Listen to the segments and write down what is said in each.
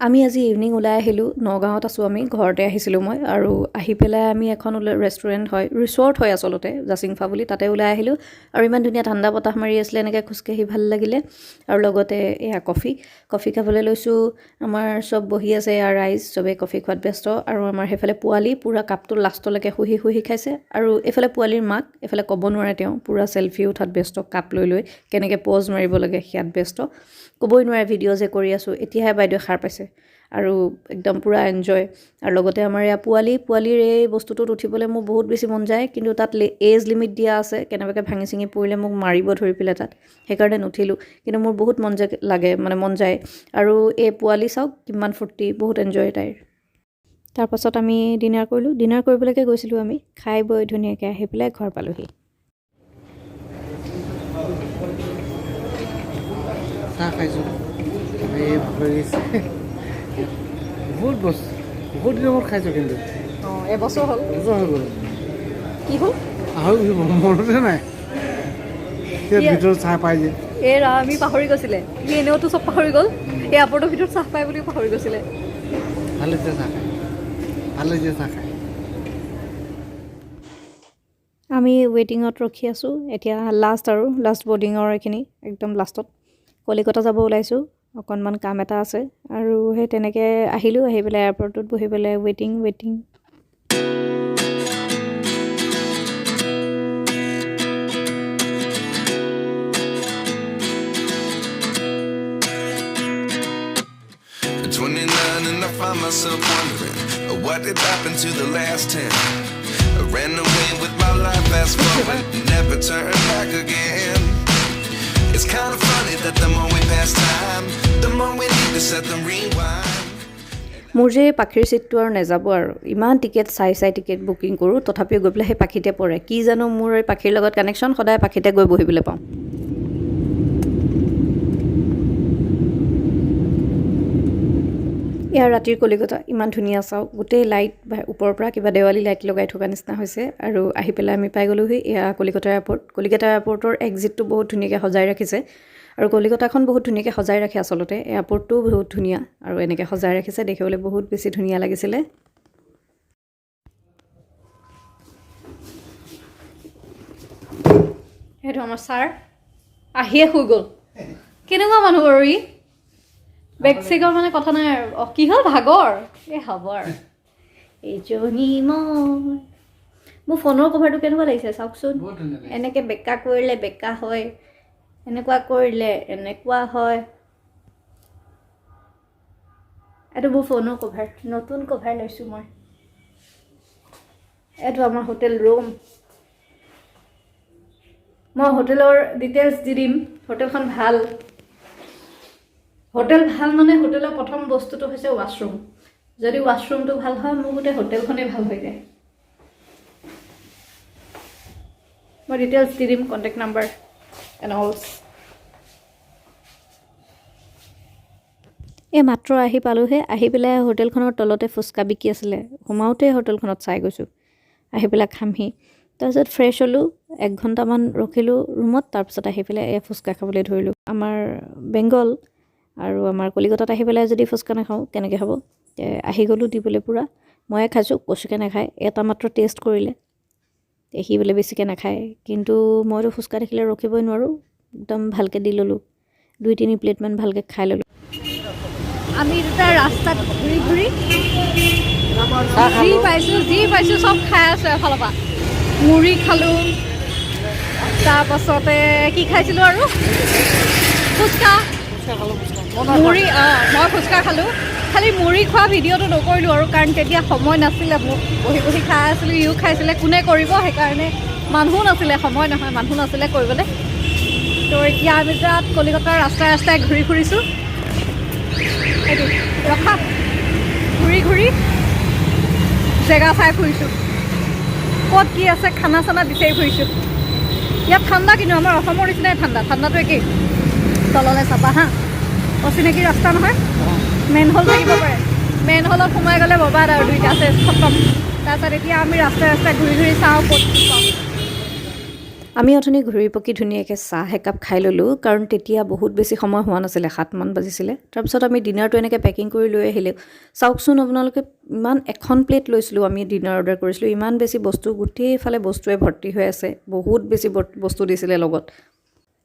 আমি আজি ইভিনিং ওলাই আহিলোঁ নগাঁৱত আছোঁ আমি ঘৰতে আহিছিলোঁ মই আৰু আহি পেলাই আমি এখন ৰেষ্টুৰেণ্ট হয় ৰিচৰ্ট হয় আচলতে জাচিংফা বুলি তাতে ওলাই আহিলোঁ আৰু ইমান ধুনীয়া ঠাণ্ডা বতাহ মাৰি আছিলে এনেকৈ খোজকাঢ়ি ভাল লাগিলে আৰু লগতে এয়া কফি খাবলৈ লৈছোঁ আমাৰ চব বহি আছে এয়া ৰাইজ চবেই কফি খোৱাত ব্যস্ত আৰু আমাৰ সেইফালে পোৱালি পূৰা কাপটো লাষ্টলৈকে শুহি খাইছে আৰু এইফালে পোৱালিৰ মাক এইফালে ক'ব নোৱাৰে তেওঁ পূৰা চেলফি উঠাত ব্যস্ত কাপ লৈ কেনেকৈ প'জ মাৰিব লাগে সেয়াত ব্যস্ত ক'বই নোৱাৰে ভিডিঅ' যে কৰি আছোঁ এতিয়াহে বাইদেৱে সাৰ পাইছে আৰু একদম পূৰা এনজয় আৰু লগতে আমাৰ এয়া পোৱালিৰ এই বস্তুটোত উঠিবলৈ মোৰ বহুত বেছি মন যায় কিন্তু তাত এজ লিমিট দিয়া আছে কেনেবাকৈ ভাঙি চিঙি পৰিলে মোক মাৰিব ধৰি পেলাই তাত সেইকাৰণে নুঠিলোঁ কিন্তু মোৰ বহুত মন যায় আৰু এই পোৱালি চাওক কিমান ফূৰ্তি বহুত এনজয় তাইৰ তাৰপাছত আমি ডিনাৰ কৰিলোঁ ডিনাৰ কৰিবলৈকে গৈছিলোঁ আমি খাই বৈ ধুনীয়াকৈ আহি পেলাই ঘৰ পালোঁহি চাহ খাইছোঁ বহুত দিনৰ মূৰত খাইছোঁ কিন্তু এবছৰ হ'ল হৈ গ'ল কি হ'ল মনতে নাই ভিতৰত চাহ পাই যে আমি পাহৰি গৈছিলে সি এনেওতো চব পাহৰি গ'ল এই আপৰটোৰ ভিতৰত চাহ পাই বুলি পাহৰি গৈছিলে ভাল হৈছে চাহ খাই আমি ৱেইটিঙত ৰখি আছোঁ এতিয়া লাষ্ট বৰ্ডিঙৰ এইখিনি একদম লাষ্টত কলিকতা যাব ওলাইছোঁ অকণমান কাম এটা আছে আৰু সেই তেনেকৈ আহিলোঁ আহি পেলাই এয়াৰপৰ্টত বহি পেলাই ৱেইটিং And I find myself wondering what did happen to the last 10. I ran away with my life, fast forward, never turn back again. It's kind of funny that the more we pass time, the more we need to set them rewind. মোৰ যে পাখিৰ চিটটো আৰু নেযাব আৰু ইমান ticket চাই ticket booking কৰোঁ তথাপিও গৈ পেলাই সেই পাখিতে পৰে কি জানো মোৰ এই পাখিৰ লগত কানেকশ্যন সদায় পাখিতে গৈ বহিবলৈ পাওঁ ইয়াৰ ৰাতিৰ কলিকতা ইমান ধুনীয়া চাওক গোটেই লাইট ওপৰৰ পৰা কিবা দেৱালী লাইট লগাই থকা নিচিনা হৈছে আৰু আহি পেলাই আমি পাই গ'লোহি এয়া কলিকতা এয়াৰপৰ্টৰ এক্সিটটো বহুত ধুনীয়াকৈ সজাই ৰাখিছে আৰু কলিকতাখন বহুত ধুনীয়াকৈ সজাই ৰাখে আচলতে এয়াৰপৰ্টটোও বহুত ধুনীয়া আৰু এনেকৈ সজাই ৰাখিছে দেখিবলৈ বহুত বেছি ধুনীয়া লাগিছিলে সেইটো আমাৰ ছাৰ আহিয়ে শুই গ'ল কেনেকুৱা মানুহ আৰু ই বেগচিকৰ মানে কথা নাই আৰু কি হ'ল ভাগৰ এই হ'ব আৰু এইজনী মোৰ ফোনৰ কভাৰটো কেনেকুৱা লাগিছে চাওকচোন এনেকৈ বেকা কৰিলে বেকা হয় এনেকুৱা কৰিলে এনেকুৱা হয় এইটো মোৰ ফোনৰ কভাৰ নতুন কভাৰ লৈছোঁ মই এইটো আমাৰ হোটেল ৰুম মই হোটেলৰ ডিটেইলছ দি দিম হোটেলখন ভাল মানে হোটেলৰ প্ৰথম বস্তুটো হৈছে ৱাছৰুম যদি ৱাছৰুমটো ভাল হয় মোৰ গোটেই হোটেলখনেই ভাল হৈ যায় মই ডিটেইলছ দি দিম কণ্টেক্ট নাম্বাৰ এণ্ড অলছ এই মাত্ৰ আহি পালোঁহে আহি পেলাই হোটেলখনৰ তলতে ফুচকা বিকি আছিলে সোমাওঁতে হোটেলখনত চাই গৈছোঁ আহি পেলাই খামহি তাৰপিছত ফ্ৰেছ হ'লোঁ 1 ঘণ্টামান ৰখিলোঁ ৰুমত তাৰপিছত আহি পেলাই এই ফুচকা খাবলৈ ধৰিলোঁ আমাৰ বেংগল আৰু আমাৰ কলিকতাত আহি পেলাই যদি ফুচকা নাখাওঁ কেনেকৈ হ'ব আহি গ'লোঁ দিবলৈ পূৰা ময়ে খাইছোঁ কৌশিকে নাখায় এটা মাত্ৰ টেষ্ট কৰিলে সি বোলে বেছিকৈ নাখায় কিন্তু মইতো ফুচকা দেখিলে ৰখিবই নোৱাৰোঁ একদম ভালকৈ দি ল'লোঁ 2-3 প্লেটমান ভালকৈ খাই ল'লোঁ আমি দুটা ৰাস্তাত ঘূৰি যি পাইছোঁ চব খাই আছোঁ এফালৰ পৰা মুড়ি খালোঁ তাৰপাছতে কি খাইছিলোঁ আৰু ফুচকা মুড়ি মই ফুচকা খালোঁ খালি মুড়ি খোৱা ভিডিঅ'টো নকৰিলোঁ আৰু কাৰণ তেতিয়া সময় নাছিলে মোক বহি খাই আছিলোঁ ইও খাইছিলে কোনে কৰিব সেইকাৰণে মানুহ নাছিলে সময় নহয় মানুহ নাছিলে কৰিবলৈ তো এতিয়া আমি তাত কলিকতাৰ ৰাস্তাই ঘূৰি ফুৰিছোঁ এইটো ৰখা ঘূৰি জেগা চাই ফুৰিছোঁ ক'ত কি আছে খানা চানা বিচাৰি ফুৰিছোঁ ইয়াত ঠাণ্ডা কিন্তু আমাৰ অসমৰ নিচিনাই ঠাণ্ডাটো একেই তললৈ চাবা হা অচিনাকি ৰাস্তা নহয় মেইন হল থাকিব পাৰে মেইন হলত সোমাই গ'লে ববাদ আৰু দুইটা আছে খতম তাৰপিছত এতিয়া আমি ৰাস্তাই ঘূৰি চাওঁ ক'ত কি পাওঁ আমি অথনি ঘূৰি পকি ধুনীয়াকৈ চাহ একাপ খাই ল'লোঁ কাৰণ তেতিয়া বহুত বেছি সময় হোৱা নাছিলে 7মান বাজিছিলে তাৰপিছত আমি ডিনাৰটো এনেকৈ পেকিং কৰি লৈ আহিলোঁ চাওকচোন আপোনালোকে ইমান এখন প্লেট লৈছিলোঁ আমি ডিনাৰ অৰ্ডাৰ কৰিছিলোঁ ইমান বেছি বস্তু গোটেইফালে বস্তুৱে ভৰ্তি হৈ আছে বহুত বেছি বস্তু দিছিলে লগত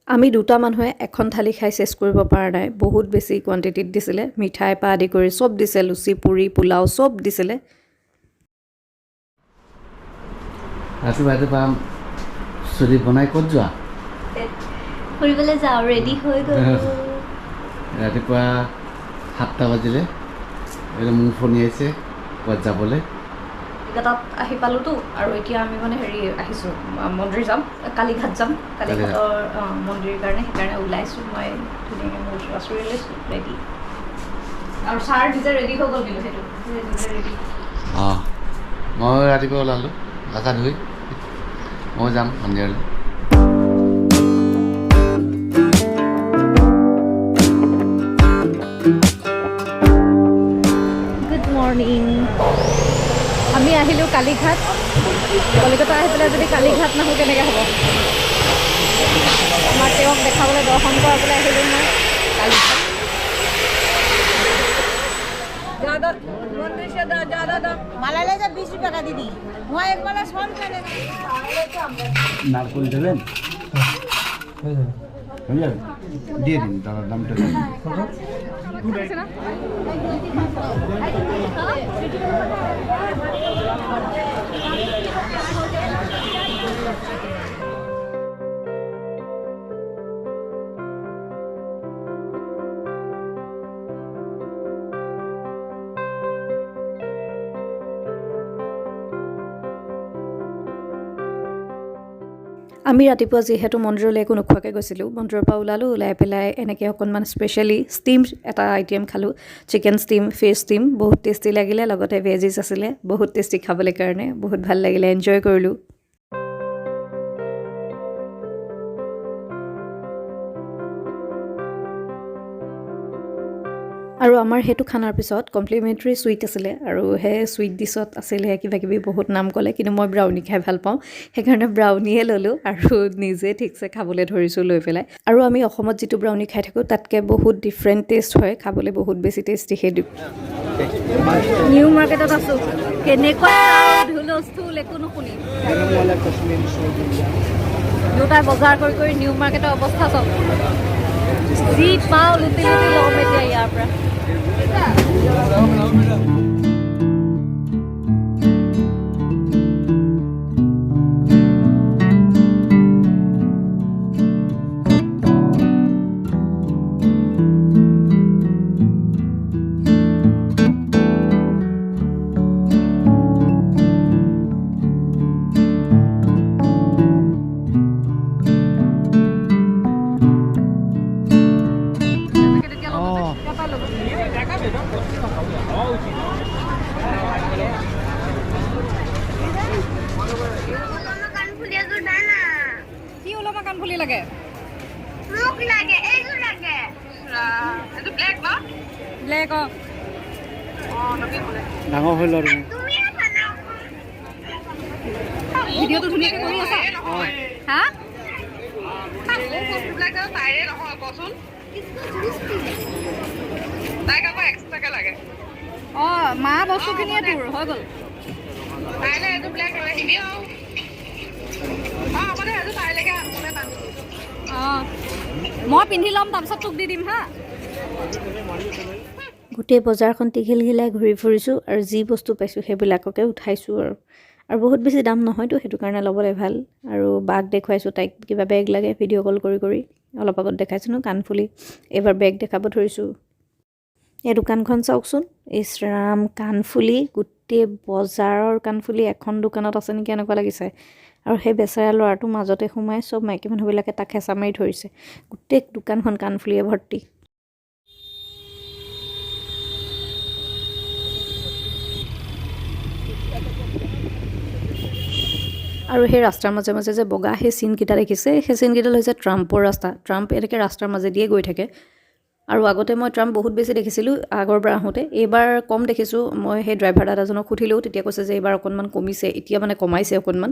আমি দুটা মানুহে এখন থালি খাই চেছ কৰিব পৰা নাই বহুত বেছি কোৱান্টিটিত দিছিলে মিঠাই পা আদি কৰি চব দিছে লুচি পুৰি পোলাও চব দিছিলে ৰাতিপুৱা চুলি বনাই ক'ত যোৱা ফুৰিবলৈ যাওঁ ৰেডি হৈ গ'ল ৰাতিপুৱা 7টা বাজিলে এতিয়া মোৰ ফোন আহিছে ক'ত যাবলৈ তাত আহি পালোঁতো আৰু এতিয়া আমি মানে আহিছোঁ মন্দিৰ যাম কালীঘাট যাম কালীঘাটৰ মন্দিৰৰ কাৰণে সেইকাৰণে ওলাইছোঁ মই ধুনীয়াকৈ মোৰ আচৰি লৈছোঁ ৰেডি আৰু ছাৰ নিজে ৰেডি হৈ গ'ল কিন্তু সেইটো ৰেডি মই ৰাতিপুৱা ওলালোঁ গা ধুই মই যাম মন্দিৰলৈ গুড মৰ্ণিং আমি আহিলোঁ কালীঘাট কলিকতা আহি পেলাই যদি কালীঘাট নাহোঁ কেনেকৈ হ'ব আমাৰ তেওঁক দেখাবলৈ দৰ্শন কৰাবলৈ আহিলোঁ মই কালীঘাট মালা ले जा 20 रुपए का दीदी वहाँ एक माला 100 रुपए নারকল দেবেন দিয়ে দিন দাদা দামটা আমি ৰাতিপুৱা যিহেতু মন্দিৰলৈ একো নোখোৱাকৈ গৈছিলোঁ মন্দিৰৰ পৰা ওলাই পেলাই এনেকৈ অকণমান স্পেচিয়েলি ষ্টিম এটা আইটেম খালোঁ চিকেন ষ্টিম ফিছ ষ্টিম বহুত টেষ্টি লাগিলে লগতে ভেজিছ আছিলে বহুত টেষ্টি খাবলৈ কাৰণে বহুত ভাল লাগিলে এনজয় কৰিলোঁ আৰু আমাৰ সেইটো খানাৰ পিছত কমপ্লিমেণ্টাৰী চুইট আছিলে আৰু সেই চুইট ডিছত আছিলে কিবাকিবি বহুত নাম ক'লে কিন্তু মই ব্ৰাউনি খাই ভাল পাওঁ সেইকাৰণে ব্ৰাউনিয়ে ল'লোঁ আৰু নিজে ঠিকছে খাবলৈ ধৰিছোঁ লৈ পেলাই আৰু আমি অসমত যিটো ব্ৰাউনি খাই থাকোঁ তাতকৈ বহুত ডিফাৰেণ্ট টেষ্ট হয় খাবলৈ বহুত বেছি টেষ্টি সেইটো নিউ মাৰ্কেটত আছোঁ কেনেকুৱা হুলস্থুল একো নুশুনি দুটাই বজাৰ কৰি নিউ মাৰ্কেটৰ অৱস্থা চব যি পাওঁ লুটি ল'ম এতিয়া ইয়াৰ পৰা কাণফুলি লাগে মোক লাগে এইটো লাগে এটো ব্লেক ন ব্লেক নবি বলে ডাঙৰ হৈ লৰ তুমি বানাও ভিডিওটো ধুনীয়াকৈ কৰি আছা হা ব্লেক তাইৰে নহয় কচোন তাইক আকৌ এক্সট্ৰাকে লাগে মা বস্তুখিনিয়ে তোৰ হৈ গ'ল তাইলে এইটো ব্লেক লৈ আহিবি মানে এইটো তাইলৈকে আনোনে টানি মই পিন্ধি ল'ম তাৰপিছত তোক দি দিম হা গোটেই বজাৰখন টিঘিলঘিলাই ঘূৰি ফুৰিছোঁ আৰু যি বস্তু পাইছোঁ সেইবিলাককে উঠাইছোঁ আৰু বহুত বেছি দাম নহয়তো সেইটো কাৰণে ল'বলৈ ভাল আৰু বাক দেখুৱাইছোঁ তাইক কিবা বেগ লাগে ভিডিঅ' কল কৰি অলপ আগত দেখাইছোঁ ন কাণফুলি এইবাৰ বেগ দেখাব ধৰিছোঁ এই দোকানখন চাওকচোন ইছৰাম কাণফুলি গোটেই বজাৰৰ কাণফুলি এখন দোকানত আছে নেকি এনেকুৱা লাগিছে আৰু সেই বেচেৰা ল'ৰাটো মাজতে সোমাই চব মাইকী মানুহবিলাকে তাক হেঁচা মাৰি ধৰিছে গোটেই দোকানখন কাণফুলিয়ে ভৰ্তি আৰু সেই ৰাস্তাৰ মাজে মাজে যে বগা সেই চিনকেইটা দেখিছে সেই চিনকেইডাল হৈছে ট্ৰাম্পৰ ৰাস্তা ট্ৰাম্প এনেকৈ ৰাস্তাৰ মাজেদিয়ে গৈ থাকে আৰু আগতে মই ট্ৰাম্প বহুত বেছি দেখিছিলোঁ আগৰ পৰা আহোঁতে এইবাৰ কম দেখিছোঁ মই সেই ড্ৰাইভাৰ দাদাজনক সুধিলেও তেতিয়া কৈছে যে এইবাৰ অকণমান কমিছে এতিয়া মানে কমাইছে অকণমান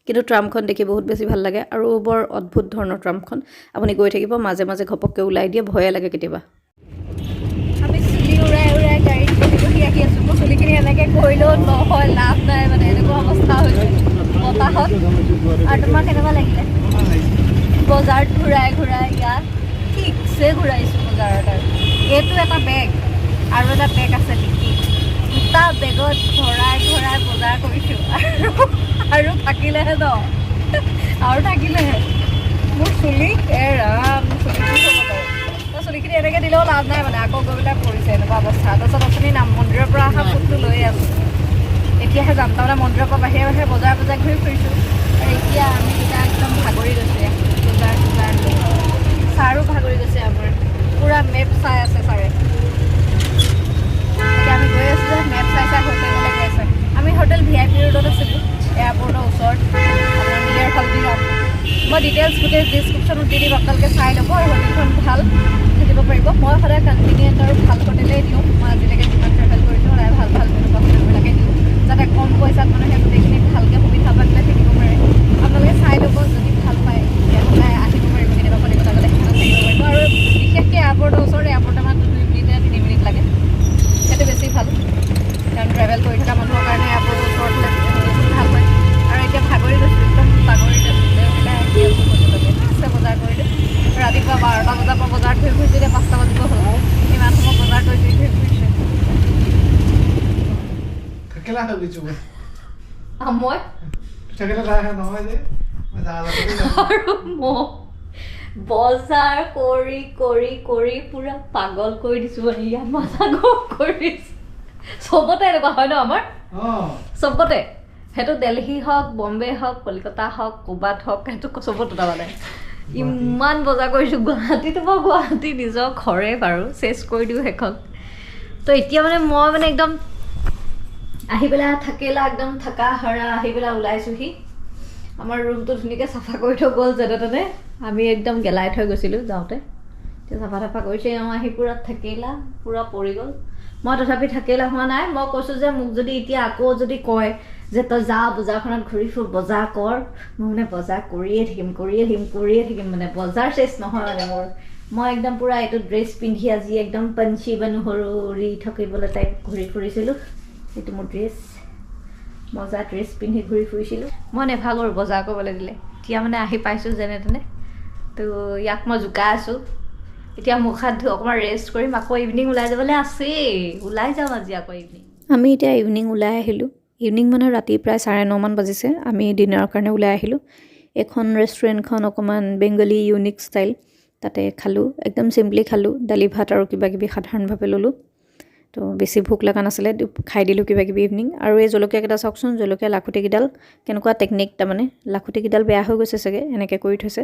কিন্তু ট্ৰামখন দেখি বহুত বেছি ভাল লাগে আৰু বৰ অদ্ভুত ধৰণৰ ট্ৰামখন আপুনি গৈ থাকিব মাজে মাজে ঘপককৈ ওলাই দিয়ে ভয়ে লাগে কেতিয়াবা আমি চুলি উৰাই উৰাই গাড়ীত বহি আহি আছোঁ মোৰ চুলিখিনি এনেকৈ কৰিলেও নহয় লাভ নাই মানে এনেকুৱা অৱস্থা হৈছে বতাহত আৰু তোমাৰ কেনেকুৱা লাগিলে বজাৰত ঘূৰাই ঘূৰাই ইয়াত ঠিকছে ঘূৰাইছোঁ বজাৰত আৰু এইটো এটা বেগ আৰু এটা বেগ আছে নেকি দুটা বেগত ভৰাই ভৰাই বজাৰ কৰিছোঁ আৰু থাকিলেহে ন আৰু থাকিলেহে মোৰ চুলি ৰাম মোৰ চুলি কি হ'ব বাৰু চুলিখিনি এনেকৈ দিলেও লাভ নাই মানে আকৌ গৈ পেলাই পৰিছে এনেকুৱা অৱস্থা তাৰপিছত আপুনি নাম মন্দিৰৰ পৰা অহা ফুটটো লৈ আছোঁ এতিয়াহে যাম তাৰমানে মন্দিৰৰ পৰা বাহিৰে বাহিৰে বজাৰ ঘূৰি ফুৰিছোঁ আৰু এতিয়া আমি এতিয়া একদম ভাগৰি গৈছোঁ বজাৰ লৈ ছাৰো ভাগৰি গৈছে আমাৰ পূৰা মেপ চাই আছে ছাৰে এতিয়া আমি গৈ আছোঁ যে মেপ চাই চাই হোটেললৈ গৈ আছে আমি হোটেল VIP ৰোডত আছিলোঁ এয়াৰপৰ্টৰ ওচৰত আপোনাৰ নিয়াৰ হলদিৰাম মই ডিটেইলছ গোটেই ডিছক্ৰিপশ্যনত দি দিম আপোনালোকে চাই ল'ব আৰু হোটেলখন ভাল থাকিব পাৰিব মই সদায় কনভিনিয়েণ্ট আৰু ভাল হোটেলেই দিওঁ মই আজিলৈকে যিমান ট্ৰেভেল কৰিছোঁ সদায় ভাল তেনেকুৱা হোটেলবিলাকে দিওঁ যাতে কম পইচাত মানুহে গোটেইখিনি ভালকৈ সুবিধা পাই পেলাই থাকিব পাৰে আপোনালোকে চাই ল'ব যদি ভাল পায় তেতিয়াহ'লে আহিব পাৰিব কেতিয়াবা কলিকতা গ'লে সেইখন থাকিব পাৰিব আৰু বিশেষকৈ এয়াৰপৰ্টৰ ওচৰত এয়াৰপৰ্টৰ আমাৰ 2 মিনিট 3 মিনিট লাগে সেইটো বেছি ভাল কাৰণ ট্ৰেভেল কৰি থকা মানুহৰ কাৰণে এয়াৰপৰ্টৰ ওচৰত হ'লে ভাল হয় আৰু এতিয়া ভাগৰি গৈছোঁ একদম ভাগৰি গৈছোঁ ওলাই আহি আছোঁ হোটেললৈ ঠিকছে বজাৰ কৰিলোঁ ৰাতিপুৱা 12টা বজাৰ পৰা বজাৰত ঘূৰি ফুৰিছোঁ এতিয়া 5টা বাজিব হ'ল ইমান সময় বজাৰ কৰি ঘূৰি ফুৰিছোঁ থেকেলা হৈ গৈছোঁ মই থেকেলা নহয় যে আৰু মই বজাৰ কৰি কৰি কৰি পূৰা পাগল কৰি দিছোঁ মানে ইয়াত মাথা গৰম কৰিছোঁ চবতে এনেকুৱা হয় ন আমাৰ চবতে সেইটো দিল্লী হওক বম্বে হওক কলিকতা হওক ক'ৰবাত হওক সেইটো চবতে তাৰমানে ইমান বজাৰ কৰিছোঁ গুৱাহাটীতো বাৰু গুৱাহাটী নিজৰ ঘৰে বাৰু চেচ কৰি দিওঁ সেইখন তো এতিয়া মানে মই মানে একদম আহি পেলাই থাকিলা একদম থাকা হৰা আহি পেলাই ওলাইছোঁহি আমাৰ ৰুমটো ধুনীয়াকৈ চাফা কৰি থৈ গ'ল যেনে তেনে আমি একদম গেলাই থৈ গৈছিলোঁ যাওঁতে এতিয়া চাফা কৰিছে এওঁ আহি পূৰা থাকিলা পূৰা পৰি গ'ল মই তথাপি থাকিলা হোৱা নাই মই কৈছোঁ যে মোক যদি এতিয়া আকৌ যদি কয় যে তই যা বজাৰখনত ঘূৰি ফুৰ বজাৰ কৰ মই মানে বজাৰ কৰিয়ে থাকিম মানে বজাৰ চেচ নহয় মানে মোৰ মই একদম পূৰা এইটো ড্ৰেছ পিন্ধি আজি একদম পঞ্চি বানুহৰি থাকিবলৈ টাইপ ঘূৰি ফুৰিছিলোঁ এইটো মোৰ ড্ৰেছ মজা ড্ৰেছ পিন্ধি ঘূৰি ফুৰিছিলোঁ মই নেভাগৰ বজাৰ কৰিবলৈ দিলে এতিয়া মানে আহি পাইছোঁ যেনে তেনে তো ইয়াক মই জোকাই আছোঁ এতিয়া মুখ হাত ধুই অকণমান ৰেষ্ট কৰিম আকৌ ইভিনিং ওলাই যাবলৈ আছেই ওলাই যাম আজি আকৌ ইভিনিং আমি এতিয়া ইভিনিং ওলাই আহিলোঁ ইভিনিং মানে ৰাতি প্ৰায় 9:30 মান বাজিছে আমি ডিনাৰৰ কাৰণে ওলাই আহিলোঁ এখন ৰেষ্টুৰেণ্টখন অকণমান বেংগলী ইউনিক ষ্টাইল তাতে খালোঁ একদম চিম্পলি খালোঁ দালি ভাত আৰু কিবা কিবি সাধাৰণভাৱে ল'লোঁ তো বেছি ভোক লগা নাছিলে খাই দিলোঁ কিবা কিবি ইভিনিং আৰু এই জলকীয়াকেইটা চাওকচোন জলকীয়া লাখুটিকেইডাল কেনেকুৱা টেকনিক তাৰমানে লাখুটিকেইডাল বেয়া হৈ গৈছে চাগে এনেকৈ কৰি থৈছে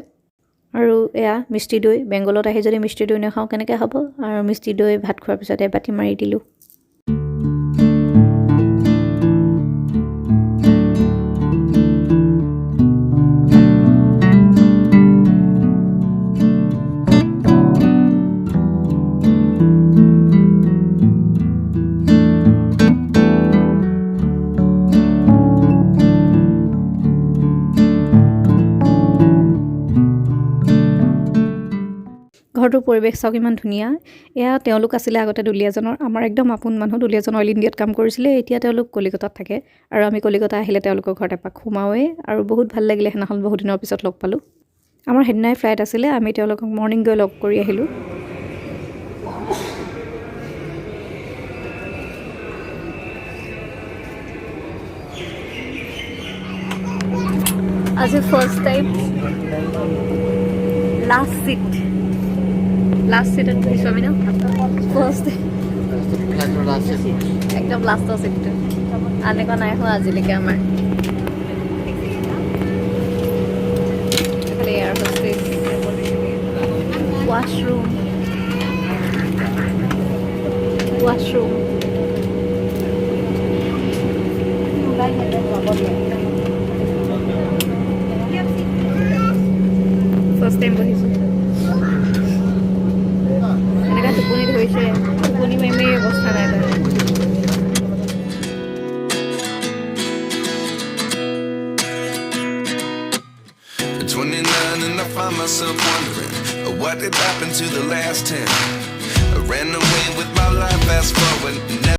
আৰু এয়া মিষ্টি দৈ বেংগলত আহি যদি মিষ্টি দৈ নাখাওঁ কেনেকৈ হ'ব আৰু মিষ্টি দৈ ভাত খোৱাৰ পিছতে বাতি মাৰি দিলোঁ ঘৰটোৰ পৰিৱেশ চাওক ইমান ধুনীয়া এয়া তেওঁলোক আছিলে আগতে দুলীয়াজনৰ আমাৰ একদম আপোন মানুহ দুলীয়াজন অইল ইণ্ডিয়াত কাম কৰিছিলে এতিয়া তেওঁলোক কলিকতাত থাকে আৰু আমি কলিকতা আহিলে তেওঁলোকৰ ঘৰত এপাক সোমাওঁৱেই আৰু বহুত ভাল লাগিলে সেইদিনাখন বহুত দিনৰ পিছত লগ পালোঁ আমাৰ সেইদিনাই ফ্লাইট আছিলে আমি তেওঁলোকক মৰ্ণিং গৈ লগ কৰি আহিলোঁ আজি ফাৰ্ষ্ট টাইম লাষ্ট চিটত গৈছোঁ আমি ন ফাৰ্ষ্ট একদম লাষ্টৰ চিটটো এনেকুৱা নাই হোৱা আজিলৈকে আমাৰ air hostess washroom first time বহিছোঁ এনেকুৱা টোপনি ধৰিছে টোপনি মাৰি অৱস্থা নাই তাৰ one, and I find myself wondering, what did happen to the last 10? I ran away with my life, fast forward.